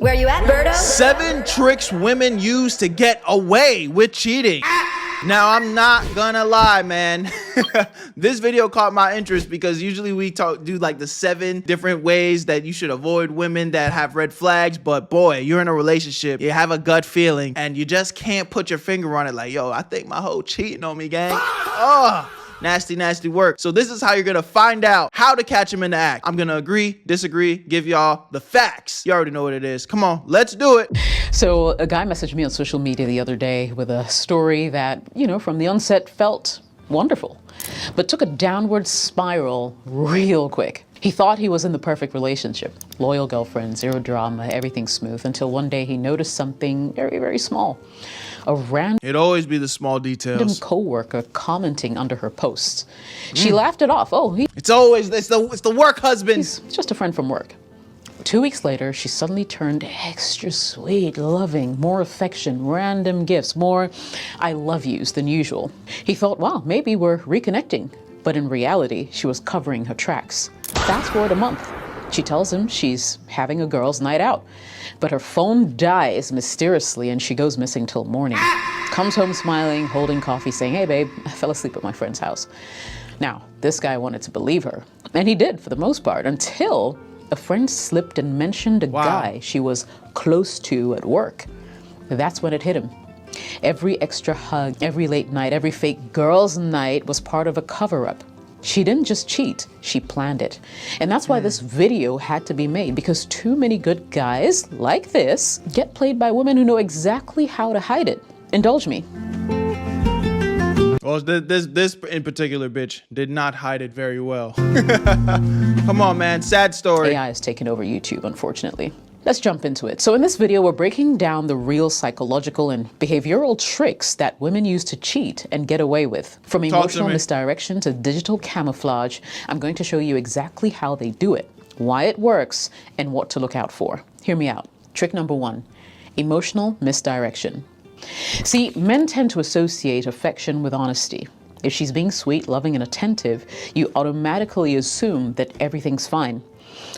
Where you at, Berto? 7 tricks women use to get away with cheating. Now, I'm not gonna lie, man. This video caught my interest because usually we do like the 7 different ways that you should avoid women that have red flags. But boy, you're in a relationship, you have a gut feeling, and you just can't put your finger on it like, yo, I think my hoe cheating on me, gang. Oh. Nasty, nasty work. So this is how you're gonna find out how to catch him in the act. I'm gonna agree, disagree, give y'all the facts. You already know what it is. Come on, let's do it. So a guy messaged me on social media the other day with a story that, you know, from the onset felt wonderful, but took a downward spiral real quick. He thought he was in the perfect relationship. Loyal girlfriend, zero drama, everything smooth, until one day he noticed something very, very small. A random It'd always be the small details. coworker commenting under her posts. She laughed it off. Oh, It's the work husband. he's just a friend from work. 2 weeks later, she suddenly turned extra sweet, loving, more affection, random gifts, more I love yous than usual. He thought, wow, maybe we're reconnecting. But in reality, she was covering her tracks. Fast forward a month. She tells him she's having a girls' night out, but her phone dies mysteriously and she goes missing till morning. Comes home smiling, holding coffee, saying, hey babe, I fell asleep at my friend's house. Now, this guy wanted to believe her, and he did for the most part, until a friend slipped and mentioned a guy she was close to at work. That's when it hit him. Every extra hug, every late night, every fake girls' night was part of a cover-up. She didn't just cheat, she planned it. And that's why this video had to be made, because too many good guys like this get played by women who know exactly how to hide it. Indulge me. Well, this in particular bitch did not hide it very well. Come on, man, sad story. AI has taken over YouTube, unfortunately. Let's jump into it. So in this video, we're breaking down the real psychological and behavioral tricks that women use to cheat and get away with. From emotional misdirection to digital camouflage, I'm going to show you exactly how they do it, why it works, and what to look out for. Hear me out. Trick number 1, emotional misdirection. See, men tend to associate affection with honesty. If she's being sweet, loving, and attentive, you automatically assume that everything's fine.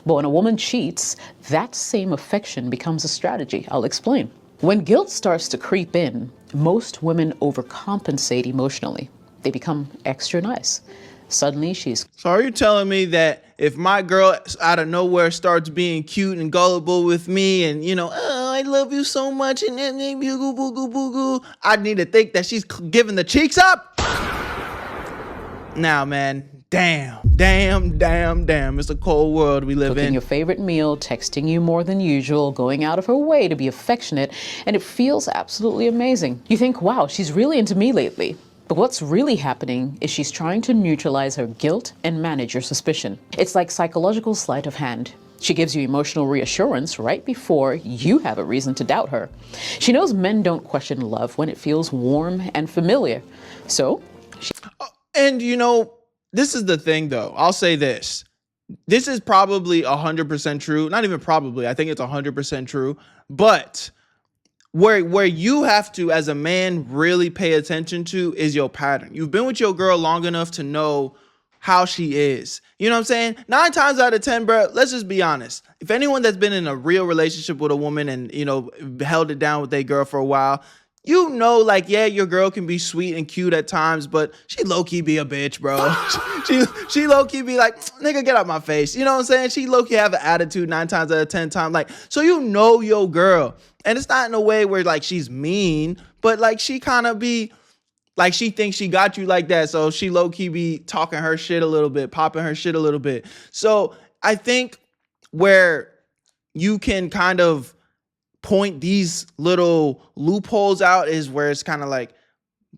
But when a woman cheats, that same affection becomes a strategy. I'll explain. When guilt starts to creep in, most women overcompensate emotionally. They become extra nice. Suddenly she's... So are you telling me that if my girl out of nowhere starts being cute and gullible with me and, you know, oh, I love you so much and boo goo goo boo goo, I need to think that she's giving the cheeks up? Now, man, damn. It's a cold world we live in. Cooking your favorite meal, texting you more than usual, going out of her way to be affectionate, and it feels absolutely amazing. You think, wow, she's really into me lately. But what's really happening is she's trying to neutralize her guilt and manage your suspicion. It's like psychological sleight of hand. She gives you emotional reassurance right before you have a reason to doubt her. She knows men don't question love when it feels warm and familiar. So, And you know, this is the thing though. I'll say this. This is probably 100% true. Not even probably. I think it's 100% true. But where you have to, as a man, really pay attention to is your pattern. You've been with your girl long enough to know how she is. You know what I'm saying? 9 times out of 10, bro, let's just be honest. If anyone that's been in a real relationship with a woman and, you know, held it down with their girl for a while, you know, like, yeah, your girl can be sweet and cute at times, but she low-key be a bitch, bro. she low-key be like, nigga, get out my face. You know what I'm saying? She low-key have an attitude 9 times out of 10 times. Like, so you know your girl. And it's not in a way where, like, she's mean, but, like, she kind of be, like, she thinks she got you like that. So she low-key be talking her shit a little bit, popping her shit a little bit. So I think where you can kind of point these little loopholes out is where it's kind of like,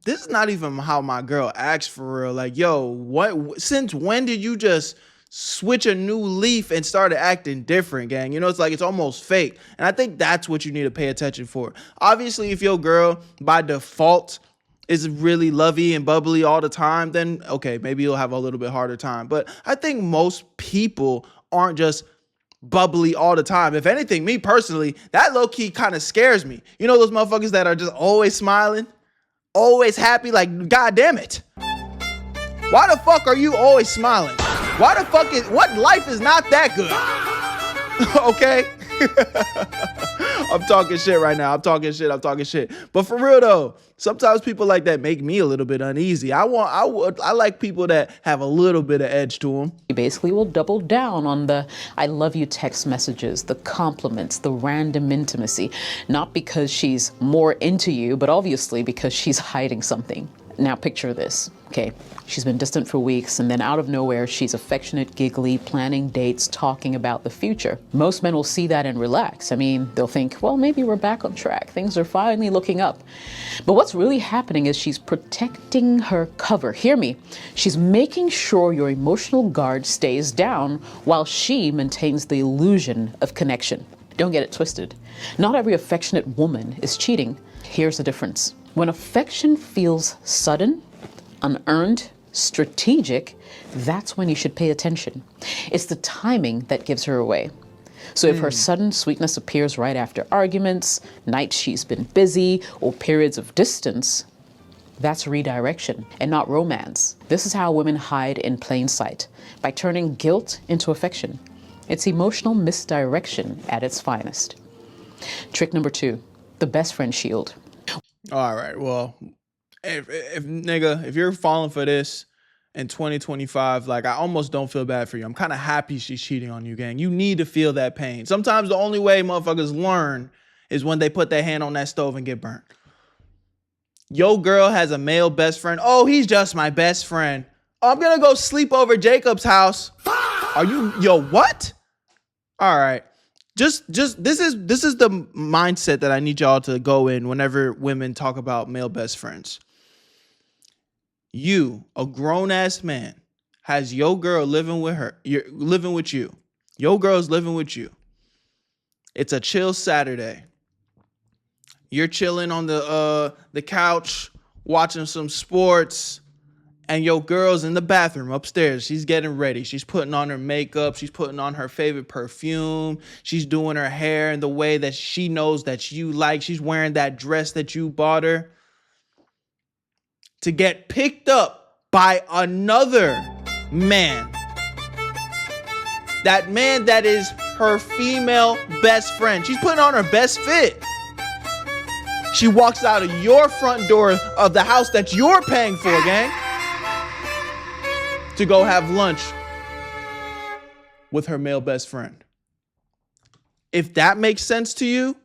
this is not even how my girl acts for real. Like, yo, what? Since when did you just switch a new leaf and started acting different, gang? You know, it's like it's almost fake. And I think that's what you need to pay attention for. Obviously, if your girl by default is really lovey and bubbly all the time, then okay, maybe you'll have a little bit harder time. But I think most people aren't just bubbly all the time. If anything, me personally, that low-key kind of scares me. You know those motherfuckers that are just always smiling, always happy? Like, god damn it, why the fuck are you always smiling? Why the fuck what life is not that good? Okay. I'm talking shit right now. I'm talking shit. But for real though, sometimes people like that make me a little bit uneasy. I like people that have a little bit of edge to them. She basically will double down on the I love you text messages, the compliments, the random intimacy, not because she's more into you, but obviously because she's hiding something. Now picture this, okay? She's been distant for weeks and then out of nowhere, she's affectionate, giggly, planning dates, talking about the future. Most men will see that and relax. I mean, they'll think, well, maybe we're back on track. Things are finally looking up. But what's really happening is she's protecting her cover. Hear me. She's making sure your emotional guard stays down while she maintains the illusion of connection. Don't get it twisted. Not every affectionate woman is cheating. Here's the difference. When affection feels sudden, unearned, strategic, that's when you should pay attention. It's the timing that gives her away. So if her sudden sweetness appears right after arguments, nights she's been busy, or periods of distance, that's redirection and not romance. This is how women hide in plain sight, by turning guilt into affection. It's emotional misdirection at its finest. Trick number 2, the best friend shield. All right, well, if nigga, if you're falling for this in 2025, like, I almost don't feel bad for you. I'm kind of happy she's cheating on you, gang. You need to feel that pain. Sometimes the only way motherfuckers learn is when they put their hand on that stove and get burnt. Yo girl has a male best friend. Oh, he's just my best friend. Oh, I'm gonna go sleep over Jacob's house. Are you, yo, what? All right. Just this is the mindset that I need y'all to go in whenever women talk about male best friends. You, a grown ass man, has your girl living with her. You're living with you. Your girl's living with you. It's a chill Saturday. You're chilling on the couch, watching some sports, and your girl's in the bathroom upstairs. She's getting ready. She's putting on her makeup. She's putting on her favorite perfume. She's doing her hair in the way that she knows that you like. She's wearing that dress that you bought her. To get picked up by another man. That man that is her female best friend. She's putting on her best fit. She walks out of your front door of the house that you're paying for, gang, to go have lunch with her male best friend. If that makes sense to you,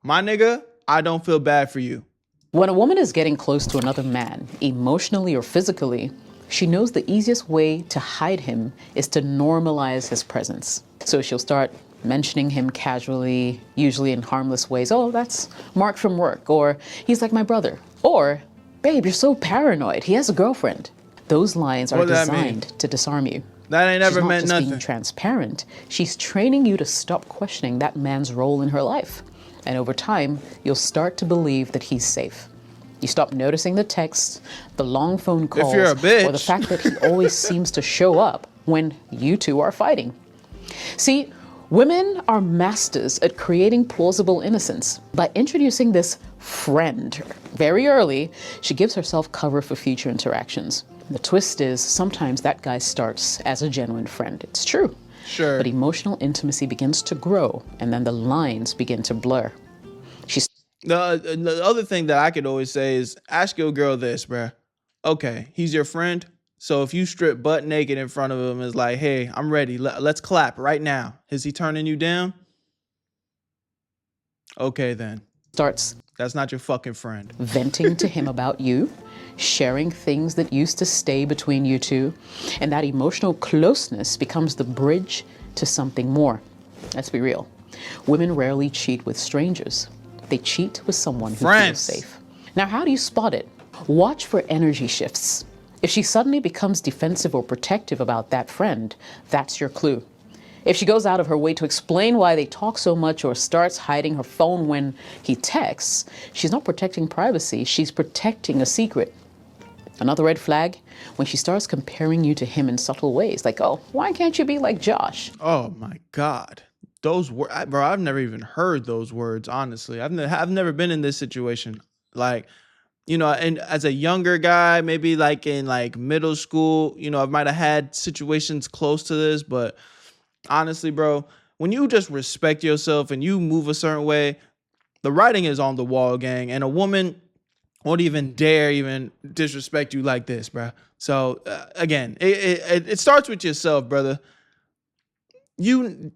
my nigga, I don't feel bad for you. When a woman is getting close to another man, emotionally or physically, she knows the easiest way to hide him is to normalize his presence. So she'll start mentioning him casually, usually in harmless ways. Oh, that's Mark from work, or he's like my brother, or babe, you're so paranoid, he has a girlfriend. Those lines are designed to disarm you. That ain't never meant nothing. She's not just being transparent. She's training you to stop questioning that man's role in her life. And over time, you'll start to believe that he's safe. You stop noticing the texts, the long phone calls, if you're a bitch, or the fact that he always seems to show up when you two are fighting. See, women are masters at creating plausible innocence. By introducing this friend very early, she gives herself cover for future interactions. The twist is sometimes that guy starts as a genuine friend. It's true. Sure. But emotional intimacy begins to grow, and then the lines begin to blur. The other thing that I could always say is ask your girl this, bruh. Okay, he's your friend. So if you strip butt naked in front of him, it's like, hey, I'm ready. Let's clap right now. Is he turning you down? Okay, then. That's not your fucking friend. Venting to him about you, sharing things that used to stay between you two, and that emotional closeness becomes the bridge to something more. Let's be real. Women rarely cheat with strangers. They cheat with someone who feels safe. Now, how do you spot it? Watch for energy shifts. If she suddenly becomes defensive or protective about that friend, that's your clue. If she goes out of her way to explain why they talk so much or starts hiding her phone when he texts, she's not protecting privacy, she's protecting a secret. Another red flag, when she starts comparing you to him in subtle ways, like, oh, why can't you be like Josh? Oh my God. Those words, bro, I've never even heard those words, honestly. I've never been in this situation. Like, you know, and as a younger guy, maybe like in like middle school, you know, I might have had situations close to this, but honestly, bro, when you just respect yourself and you move a certain way, The writing is on the wall, gang, and a woman won't even dare even disrespect you like this, bro. So again, it starts with yourself, brother. You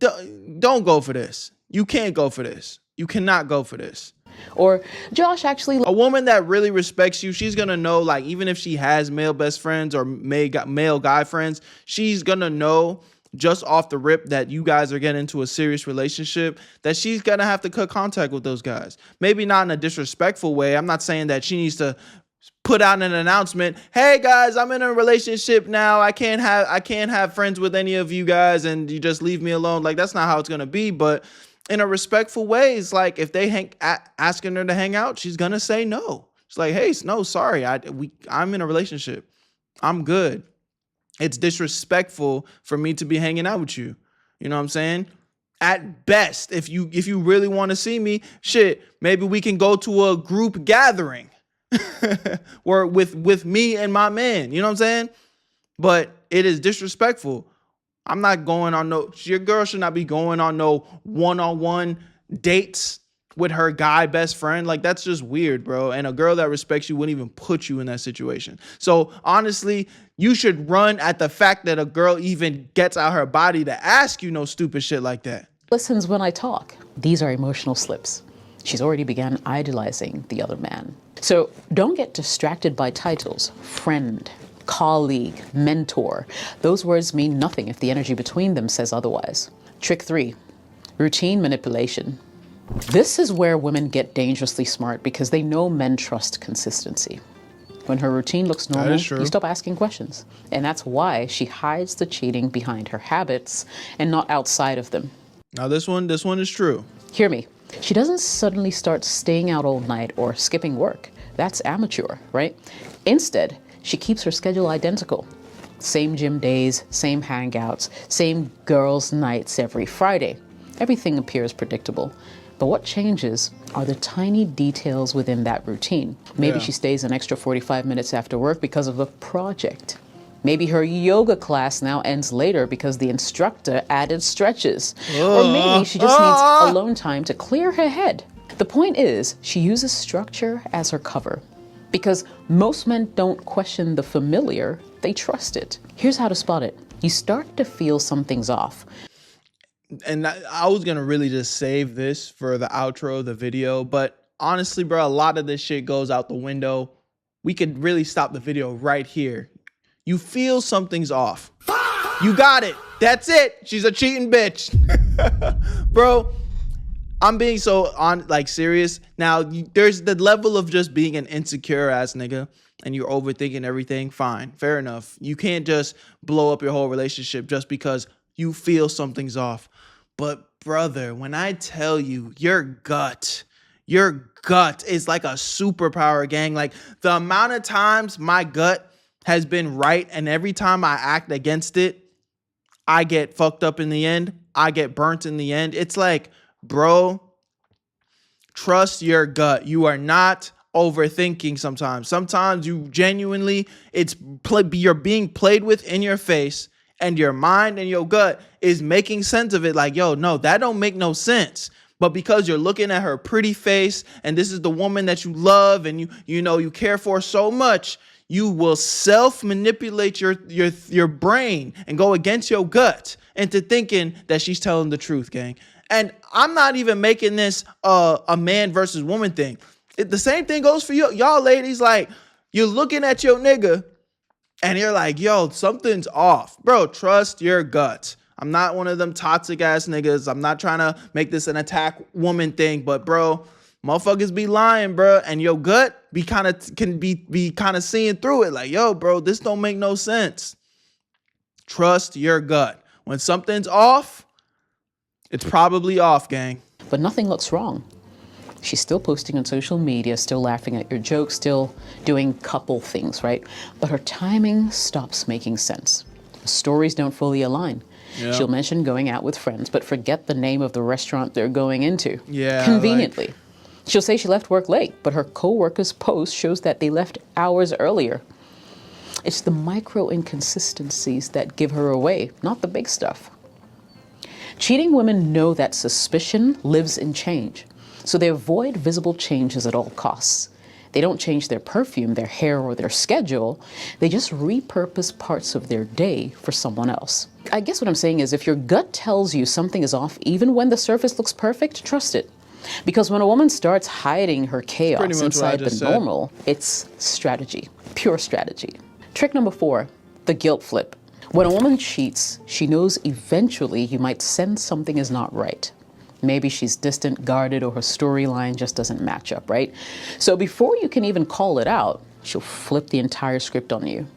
don't go for this. You can't go for this. You cannot go for this. Or Josh actually. A woman that really respects you, she's gonna know, like, even if she has male best friends or male guy friends, she's gonna know just off the rip that you guys are getting into a serious relationship, that she's gonna have to cut contact with those guys. Maybe not in a disrespectful way. I'm not saying that she needs to put out an announcement, hey guys, I'm in a relationship now. I can't have friends with any of you guys and you just leave me alone. Like, that's not how it's gonna be. But in a respectful way, it's like if they asking her to hang out, she's gonna say no. She's like, hey, no, sorry, I'm in a relationship. I'm good. It's disrespectful for me to be hanging out with you. You know what I'm saying? At best, if you really want to see me, shit, maybe we can go to a group gathering or with me and my man. You know what I'm saying? But it is disrespectful. I'm not going on your girl should not be going on no one-on-one dates with her guy best friend. Like, that's just weird, bro. And a girl that respects you wouldn't even put you in that situation. So honestly, you should run at the fact that a girl even gets out her body to ask you no stupid shit like that. Listens when I talk. These are emotional slips. She's already began idolizing the other man. So don't get distracted by titles. Friend, colleague, mentor. Those words mean nothing if the energy between them says otherwise. Trick 3, routine manipulation. This is where women get dangerously smart because they know men trust consistency. When her routine looks normal, you stop asking questions. And that's why she hides the cheating behind her habits and not outside of them. Now this one is true. Hear me. She doesn't suddenly start staying out all night or skipping work. That's amateur, right? Instead, she keeps her schedule identical. Same gym days, same hangouts, same girls' nights every Friday. Everything appears predictable. But what changes are the tiny details within that routine. Maybe she stays an extra 45 minutes after work because of a project. Maybe her yoga class now ends later because the instructor added stretches. Or maybe she just needs alone time to clear her head. The point is, she uses structure as her cover. Because most men don't question the familiar, they trust it. Here's how to spot it. You start to feel something's off. And I was going to really just save this for the outro of the video. But honestly, bro, a lot of this shit goes out the window. We could really stop the video right here. You feel something's off. You got it. That's it. She's a cheating bitch. Bro, I'm being so serious. Now, there's the level of just being an insecure ass nigga and you're overthinking everything. Fine. Fair enough. You can't just blow up your whole relationship just because you feel something's off. But brother, when I tell you your gut is like a superpower, gang. Like, the amount of times my gut has been right and every time I act against it, I get fucked up in the end. I get burnt in the end. It's like, bro, trust your gut. You are not overthinking sometimes. Sometimes you genuinely, you're being played with in your face and your mind and your gut is making sense of it. Like, yo, no, that don't make no sense. But because you're looking at her pretty face and this is the woman that you love and you care for so much, you will self-manipulate your brain and go against your gut into thinking that she's telling the truth, gang. And I'm not even making this a man versus woman thing. The same thing goes for y'all ladies. Like, you're looking at your nigga and you're like, yo, something's off. Bro, trust your gut. I'm not one of them toxic ass niggas. I'm not trying to make this an attack woman thing, but bro, motherfuckers be lying, bro, and your gut can be kind of seeing through it. Like, yo, bro, this don't make no sense. Trust your gut. When something's off, it's probably off, gang. But nothing looks wrong. She's still posting on social media, still laughing at your jokes, still doing couple things, right? But her timing stops making sense. The stories don't fully align. Yeah. She'll mention going out with friends, but forget the name of the restaurant they're going into. Yeah, conveniently. She'll say she left work late, but her co-worker's post shows that they left hours earlier. It's the micro inconsistencies that give her away, not the big stuff. Cheating women know that suspicion lives in change. So they avoid visible changes at all costs. They don't change their perfume, their hair, or their schedule. They just repurpose parts of their day for someone else. I guess what I'm saying is if your gut tells you something is off, even when the surface looks perfect, trust it. Because when a woman starts hiding her chaos inside the normal, it's strategy, pure strategy. Trick number 4, the guilt flip. When a woman cheats, she knows eventually you might sense something is not right. Maybe she's distant, guarded, or her storyline just doesn't match up, right? So before you can even call it out, she'll flip the entire script on you.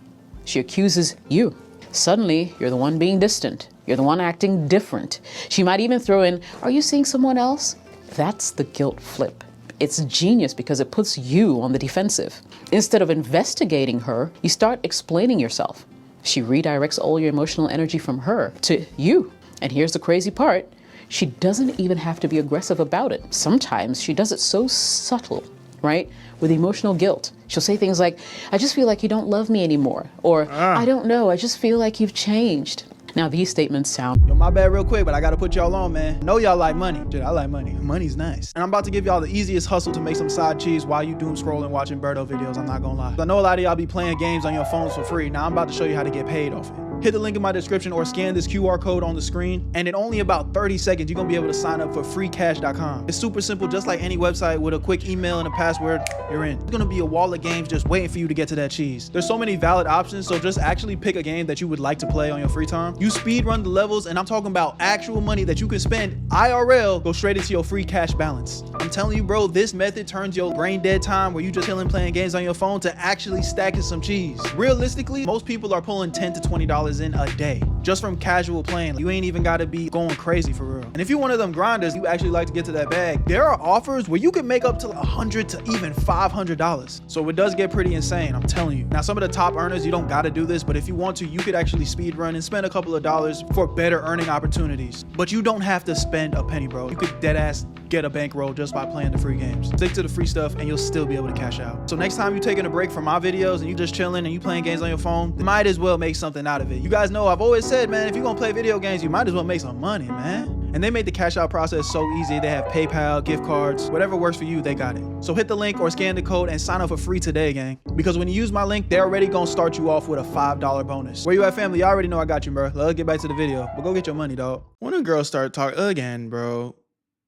She accuses you. Suddenly, you're the one being distant. You're the one acting different. She might even throw in, "Are you seeing someone else?" That's the guilt flip. It's genius because it puts you on the defensive. Instead of investigating her, you start explaining yourself. She redirects all your emotional energy from her to you. And here's the crazy part. She doesn't even have to be aggressive about it. Sometimes she does it so subtle, right? With emotional guilt. She'll say things like, "I just feel like you don't love me anymore." Or, "I don't know, I just feel like you've changed." Now these statements sound, Yo, my bad real quick, but I gotta put y'all on, man. I know y'all like money. Dude, I like money. Money's nice. And I'm about to give y'all the easiest hustle to make some side cheese while you doom scrolling watching Berto videos, I'm not gonna lie. I know a lot of y'all be playing games on your phones for free. Now I'm about to show you how to get paid off it. Hit the link in my description or scan this QR code on the screen, and in only about 30 seconds, you're gonna be able to sign up for freecash.com. It's super simple, just like any website with a quick email and a password, you're in. It's gonna be a wall of games just waiting for you to get to that cheese. There's so many valid options, so just actually pick a game that you would like to play on your free time. You speed run the levels, and I'm talking about actual money that you can spend IRL, go straight into your free cash balance. I'm telling you, bro, this method turns your brain dead time where you just chilling playing games on your phone to actually stacking some cheese. Realistically, most people are pulling $10 to $20 in a day just from casual playing. You ain't even got to be going crazy for real. And if you're one of them grinders, you actually like to get to that bag, there are offers where you can make up to $100 to even $500. So it does get pretty insane, I'm telling you. Now, some of the top earners, you don't got to do this, but if you want to, you could actually speed run and spend a couple of dollars for better earning opportunities. But you don't have to spend a penny, bro. You could dead ass get a bankroll just by playing the free games. Stick to the free stuff and you'll still be able to cash out. So next time you're taking a break from my videos and you just chilling and you playing games on your phone, you might as well make something out of it. You guys know I've always said, man, if you're gonna play video games, you might as well make some money, man. And they made the cash out process so easy. They have PayPal, gift cards, whatever works for you, they got it. So hit the link or scan the code and sign up for free today, gang. Because when you use my link, they're already gonna start you off with a $5 bonus. Where you at, family? You already know I got you, bro. Let's get back to the video, but go get your money, dog. When a girl start talking again, bro,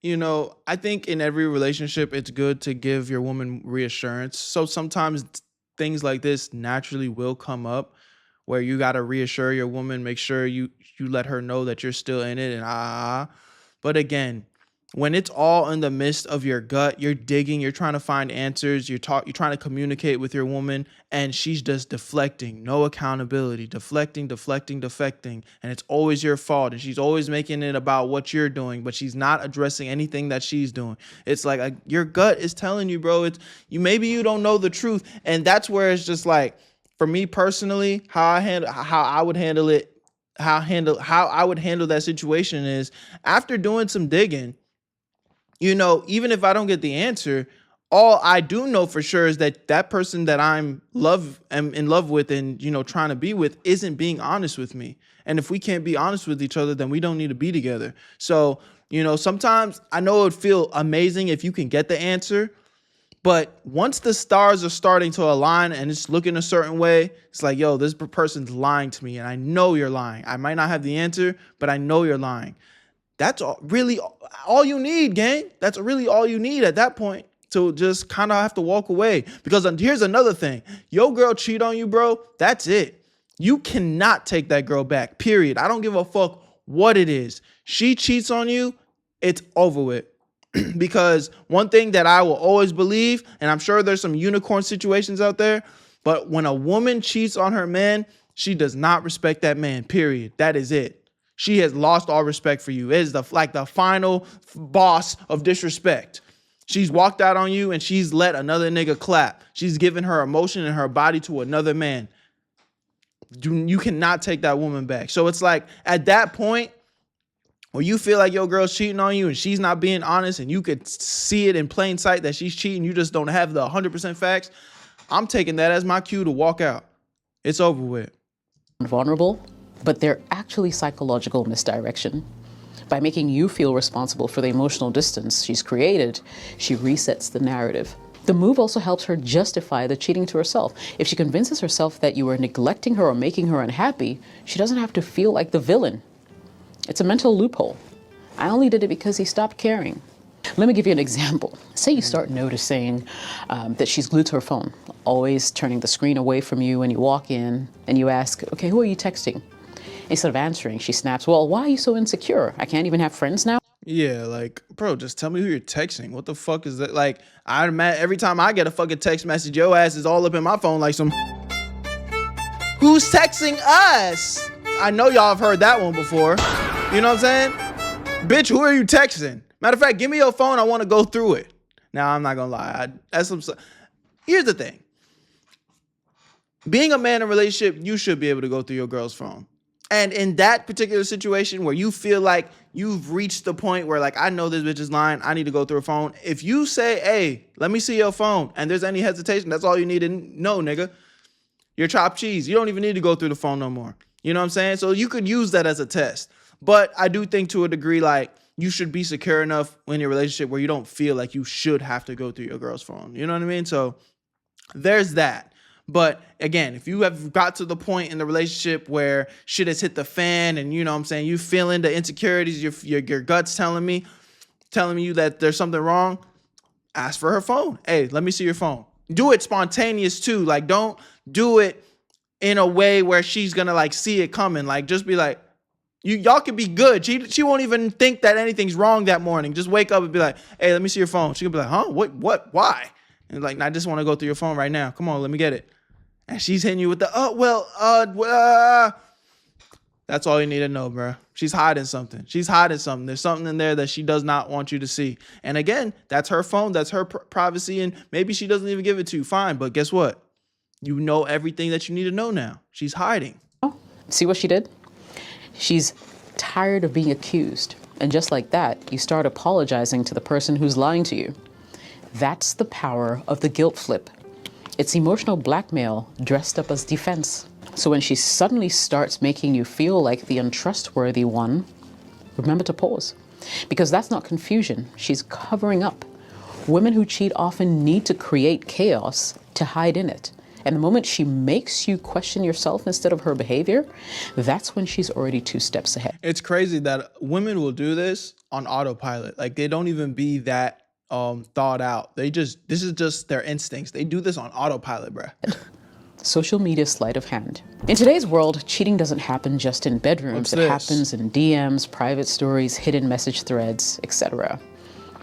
you know, I think in every relationship, it's good to give your woman reassurance. So sometimes things like this naturally will come up where you got to reassure your woman, make sure you let her know that you're still in it and But again, when it's all in the midst of your gut, you're digging, you're trying to find answers, you're trying to communicate with your woman, and she's just deflecting, no accountability, deflecting, and it's always your fault, and she's always making it about what you're doing, but she's not addressing anything that she's doing. It's like your gut is telling you, bro, maybe you don't know the truth, and that's where it's just like, for me personally, how I would handle that situation is after doing some digging. You know, even if I don't get the answer, all I do know for sure is that person that am in love with and, you know, trying to be with isn't being honest with me. And if we can't be honest with each other, then we don't need to be together. So, you know, sometimes I know it would feel amazing if you can get the answer. But once the stars are starting to align and it's looking a certain way, it's like, yo, this person's lying to me and I know you're lying. I might not have the answer, but I know you're lying. That's really all you need, gang. That's really all you need at that point to just kind of have to walk away. Because here's another thing. Your girl cheat on you, bro. That's it. You cannot take that girl back, period. I don't give a fuck what it is. She cheats on you, it's over with. Because one thing that I will always believe, and I'm sure there's some unicorn situations out there, but when a woman cheats on her man, she does not respect that man, period. That is it. She has lost all respect for you. It is the final boss of disrespect. She's walked out on you and she's let another nigga clap. She's given her emotion and her body to another man. You cannot take that woman back. So it's like at that point where you feel like your girl's cheating on you and she's not being honest and you could see it in plain sight that she's cheating, you just don't have the 100% facts, I'm taking that as my cue to walk out. It's over with. Vulnerable, but they're actually psychological misdirection. By making you feel responsible for the emotional distance she's created, she resets the narrative. The move also helps her justify the cheating to herself. If she convinces herself that you were neglecting her or making her unhappy, she doesn't have to feel like the villain. It's a mental loophole. I only did it because he stopped caring. Let me give you an example. Say you start noticing that she's glued to her phone, always turning the screen away from you when you walk in, and you ask, okay, who are you texting? Instead of answering, she snaps, well, why are you so insecure? I can't even have friends now? Yeah, like, bro, just tell me who you're texting. What the fuck is that? Like, I'd imagine every time I get a fucking text message, your ass is all up in my phone like some. Who's texting us? I know y'all have heard that one before. You know what I'm saying? Bitch, who are you texting? Matter of fact, give me your phone. I want to go through it. Now, I'm not gonna lie. Here's the thing. Being a man in a relationship, you should be able to go through your girl's phone. And in that particular situation where you feel like you've reached the point where, like, I know this bitch is lying, I need to go through her phone. If you say, hey, let me see your phone, and there's any hesitation, that's all you need to know, nigga. You're chopped cheese. You don't even need to go through the phone no more. You know what I'm saying? So you could use that as a test. But I do think to a degree, like, you should be secure enough in your relationship where you don't feel like you should have to go through your girl's phone. You know what I mean? So there's that. But again, if you have got to the point in the relationship where shit has hit the fan and, you know what I'm saying, you feeling the insecurities, your gut's telling you that there's something wrong, ask for her phone. Hey, let me see your phone. Do it spontaneous too. Like, don't do it in a way where she's going to like see it coming. Like, just be like, y'all can be good. She won't even think that anything's wrong that morning. Just wake up and be like, hey, let me see your phone. She can be like, huh? What? Why? And like, I just want to go through your phone right now. Come on, let me get it. And she's hitting you with the, that's all you need to know, bro. She's hiding something. There's something in there that she does not want you to see. And again, that's her phone. That's her privacy. And maybe she doesn't even give it to you. Fine. But guess what? You know everything that you need to know now. She's hiding. Oh, see what she did? She's tired of being accused. And just like that, you start apologizing to the person who's lying to you. That's the power of the guilt flip. It's emotional blackmail dressed up as defense. So when she suddenly starts making you feel like the untrustworthy one, remember to pause. Because that's not confusion. She's covering up. Women who cheat often need to create chaos to hide in it. And the moment she makes you question yourself instead of her behavior, that's when she's already 2 steps ahead. It's crazy that women will do this on autopilot. Like, they don't even be that thought out. This is just their instincts. They do this on autopilot, bruh. Social media sleight of hand. In today's world, cheating doesn't happen just in bedrooms. It happens in DMs, private stories, hidden message threads, etc.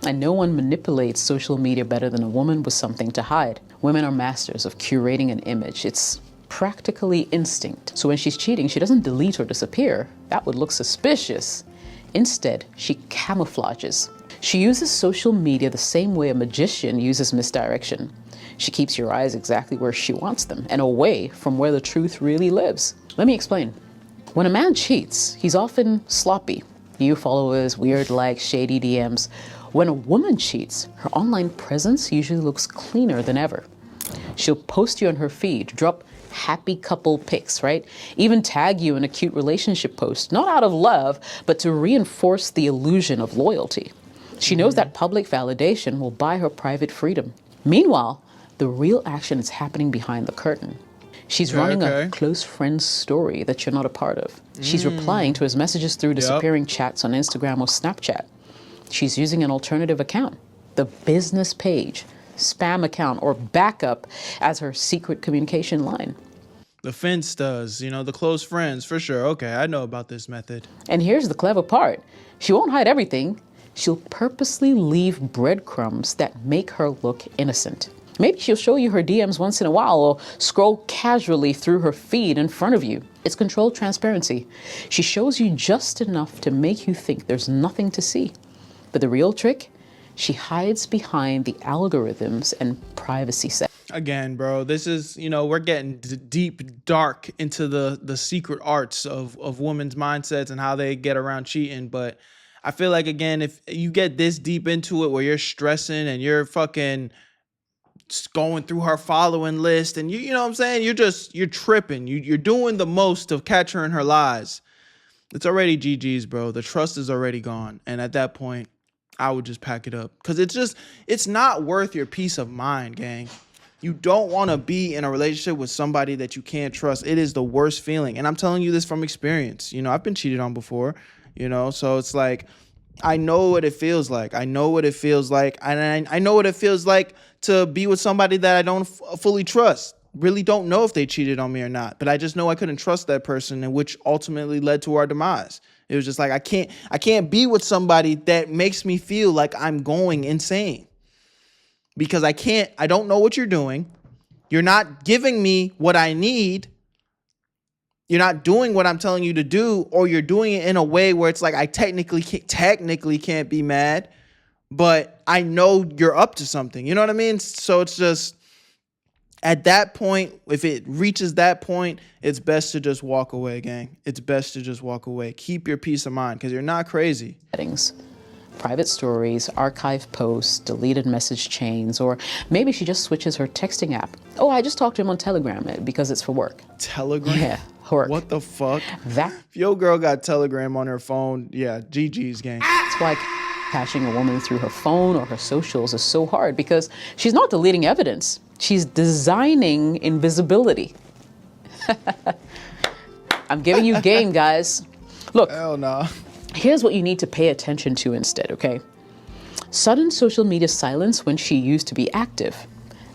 And no one manipulates social media better than a woman with something to hide. Women are masters of curating an image. It's practically instinct. So when she's cheating, she doesn't delete or disappear. That would look suspicious. Instead, she camouflages. She uses social media the same way a magician uses misdirection. She keeps your eyes exactly where she wants them and away from where the truth really lives. Let me explain. When a man cheats, he's often sloppy. New followers, weird likes, shady DMs. When a woman cheats, her online presence usually looks cleaner than ever. She'll post you on her feed, drop happy couple pics, right? Even tag you in a cute relationship post, not out of love, but to reinforce the illusion of loyalty. She knows that public validation will buy her private freedom. Meanwhile, the real action is happening behind the curtain. She's running a close friend's story that you're not a part of. She's replying to his messages through disappearing chats on Instagram or Snapchat. She's using an alternative account, the business page, spam account, or backup as her secret communication line. The Finstas, the close friends, for sure. Okay, I know about this method. And here's the clever part. She won't hide everything. She'll purposely leave breadcrumbs that make her look innocent. Maybe she'll show you her DMs once in a while or scroll casually through her feed in front of you. It's controlled transparency. She shows you just enough to make you think there's nothing to see. But the real trick? She hides behind the algorithms and privacy settings. Again, bro, this is, we're getting deep, dark into the secret arts of women's mindsets and how they get around cheating. But I feel like, again, if you get this deep into it where you're stressing and you're fucking going through her following list and you know what I'm saying? You're tripping. You're doing the most to catch her in her lies. it's already GG's, bro. The trust is already gone. And at that point, I would just pack it up. Because it's not worth your peace of mind, gang. You don't want to be in a relationship with somebody that you can't trust. It is the worst feeling. And I'm telling you this from experience. You know, I've been cheated on before, you know, so it's like, I know what it feels like. I know what it feels like. And I know what it feels like to be with somebody that I don't fully trust. Really don't know if they cheated on me or not. But I just know I couldn't trust that person, and which ultimately led to our demise. It was just like, I can't be with somebody that makes me feel like I'm going insane. Because I don't know what you're doing. You're not giving me what I need. You're not doing what I'm telling you to do, or you're doing it in a way where it's like I technically can't be mad, but I know you're up to something. You know what I mean? So it's just, at that point, if it reaches that point, it's best to just walk away, gang. It's best to just walk away. Keep your peace of mind, because you're not crazy. Settings. Private stories, archived posts, deleted message chains, or maybe she just switches her texting app. Oh, I just talked to him on Telegram because it's for work. Telegram? Yeah, work. What the fuck? If your girl got Telegram on her phone, yeah, GG's, gang. That's why catching a woman through her phone or her socials is so hard, because she's not deleting evidence. She's designing invisibility. I'm giving you game, guys. Look. Hell no. Here's what you need to pay attention to instead, okay? Sudden social media silence when she used to be active.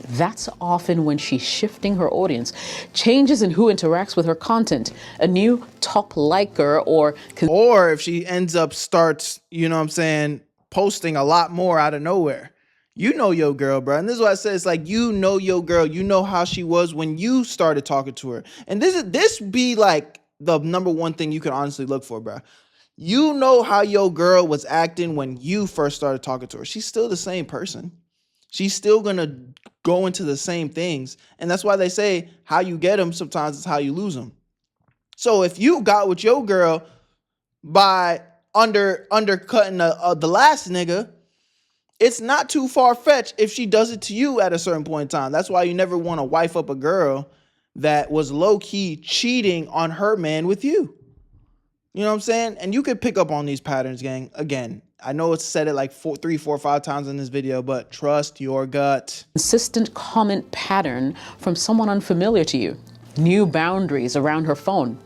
That's often when she's shifting her audience. Changes in who interacts with her content. A new top liker or if she starts, you know what I'm saying, posting a lot more out of nowhere. You know your girl, bro. And this is what I said. It's like, you know your girl. You know how she was when you started talking to her. And this be like the number one thing you can honestly look for, bro. You know how your girl was acting when you first started talking to her. She's still the same person. She's still going to go into the same things. And that's why they say how you get them sometimes is how you lose them. So if you got with your girl by undercutting the last nigga, it's not too far-fetched if she does it to you at a certain point in time. That's why you never want to wife up a girl that was low-key cheating on her man with you. You know what I'm saying? And you could pick up on these patterns, gang. Again, I know it's said it like 3, 4, 5 times in this video, but trust your gut. Consistent comment pattern from someone unfamiliar to you. New boundaries around her phone.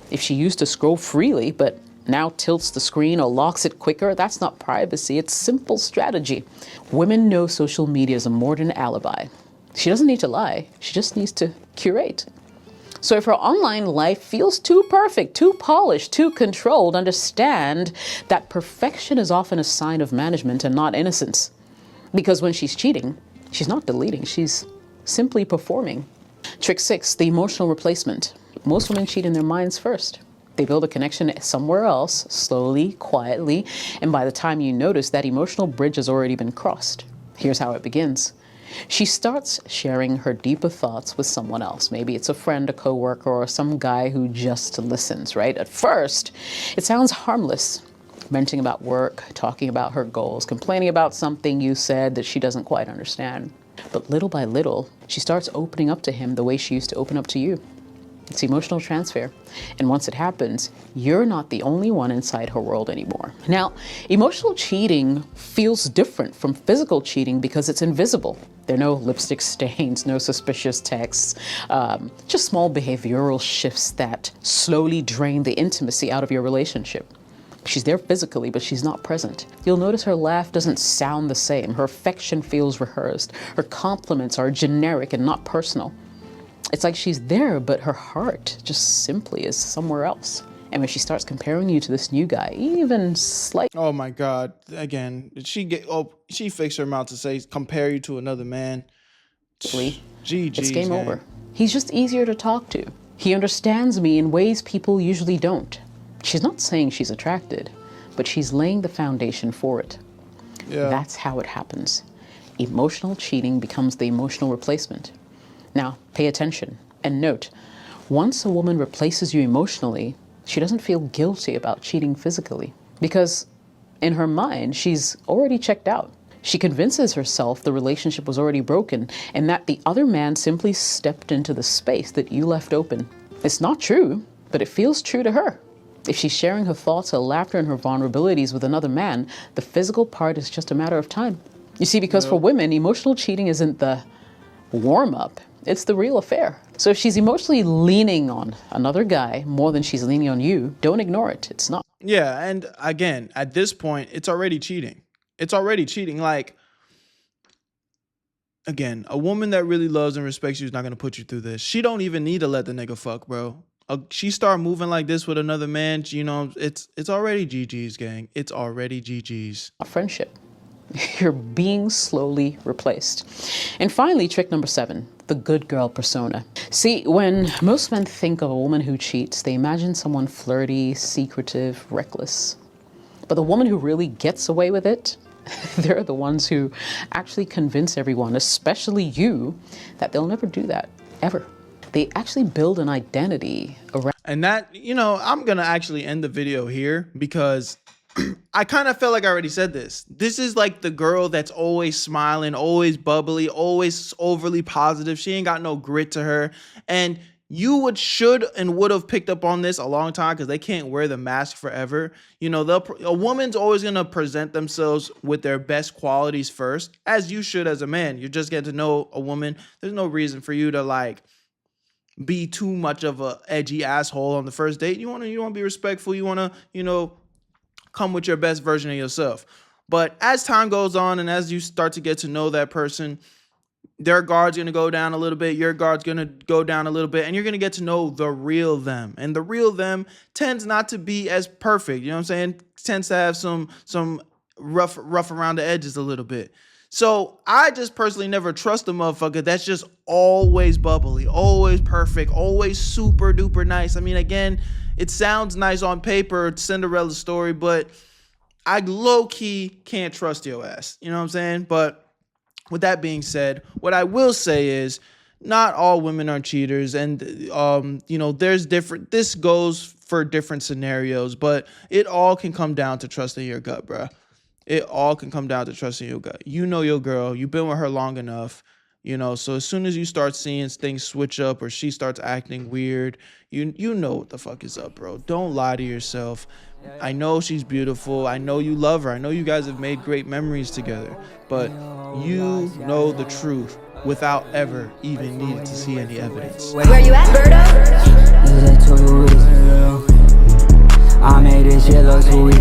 If she used to scroll freely, but now tilts the screen or locks it quicker, that's not privacy, it's simple strategy. Women know social media is a modern alibi. She doesn't need to lie, she just needs to curate. So if her online life feels too perfect, too polished, too controlled, understand that perfection is often a sign of management and not innocence. Because when she's cheating, she's not deleting, she's simply performing. Trick 6, the emotional replacement. Most women cheat in their minds first. They build a connection somewhere else, slowly, quietly, and by the time you notice, that emotional bridge has already been crossed. Here's how it begins. She starts sharing her deeper thoughts with someone else. Maybe it's a friend, a coworker, or some guy who just listens, right? At first, it sounds harmless. Venting about work, talking about her goals, complaining about something you said that she doesn't quite understand. But little by little, she starts opening up to him the way she used to open up to you. It's emotional transfer. And once it happens, you're not the only one inside her world anymore. Now, emotional cheating feels different from physical cheating because it's invisible. There are no lipstick stains, no suspicious texts, just small behavioral shifts that slowly drain the intimacy out of your relationship. She's there physically, but she's not present. You'll notice her laugh doesn't sound the same. Her affection feels rehearsed. Her compliments are generic and not personal. It's like she's there, but her heart just simply is somewhere else. And when she starts comparing you to this new guy, even slightly. Oh my God. Again, she fixed her mouth to say, compare you to another man. It's game over. He's just easier to talk to. He understands me in ways people usually don't. She's not saying she's attracted, but she's laying the foundation for it. Yeah. That's how it happens. Emotional cheating becomes the emotional replacement. Now, pay attention and note, once a woman replaces you emotionally, she doesn't feel guilty about cheating physically because in her mind, she's already checked out. She convinces herself the relationship was already broken and that the other man simply stepped into the space that you left open. It's not true, but it feels true to her. If she's sharing her thoughts, her laughter, and her vulnerabilities with another man, the physical part is just a matter of time. You see, because for women, emotional cheating isn't the warm-up, it's the real affair. So if she's emotionally leaning on another guy more than she's leaning on you, don't ignore it. It's not. Yeah, and again, at this point, it's already cheating. It's already cheating. Like, again, a woman that really loves and respects you is not going to put you through this. She don't even need to let the nigga fuck, bro. She start moving like this with another man, you know, it's already GG's, gang. It's already GG's. A friendship. You're being slowly replaced. And finally, trick number 7, the good girl persona. See, when most men think of a woman who cheats, they imagine someone flirty, secretive, reckless. But the woman who really gets away with it, they're the ones who actually convince everyone, especially you, that they'll never do that, ever. They actually build an identity around. And that, you know, I'm going to actually end the video here because I kind of felt like I already said this. This is like the girl that's always smiling, always bubbly, always overly positive. She ain't got no grit to her. And you should have picked up on this a long time because they can't wear the mask forever. You know, a woman's always going to present themselves with their best qualities first, as you should as a man. You're just getting to know a woman. There's no reason for you to like be too much of a edgy asshole on the first date. You want to be respectful. You want to, you know, come with your best version of yourself. But as time goes on and as you start to get to know that person, their guard's going to go down a little bit, your guard's going to go down a little bit, and you're going to get to know the real them. And the real them tends not to be as perfect, you know what I'm saying? Tends to have some rough around the edges a little bit. So I just personally never trust a motherfucker that's just always bubbly, always perfect, always super duper nice. I mean, again, it sounds nice on paper, Cinderella story, but I low-key can't trust your ass. You know what I'm saying? But with that being said, what I will say is not all women are cheaters. And, you know, this goes for different scenarios, but it all can come down to trusting your gut, bruh. It all can come down to trusting your gut. You know your girl. You've been with her long enough. You know, so as soon as you start seeing things switch up or she starts acting weird, you know what the fuck is up, bro. Don't lie to yourself. I know she's beautiful. I know you love her. I know you guys have made great memories together. But you know the truth without ever even needing to see any evidence. Where you at, Berto? I made this shit look sweet.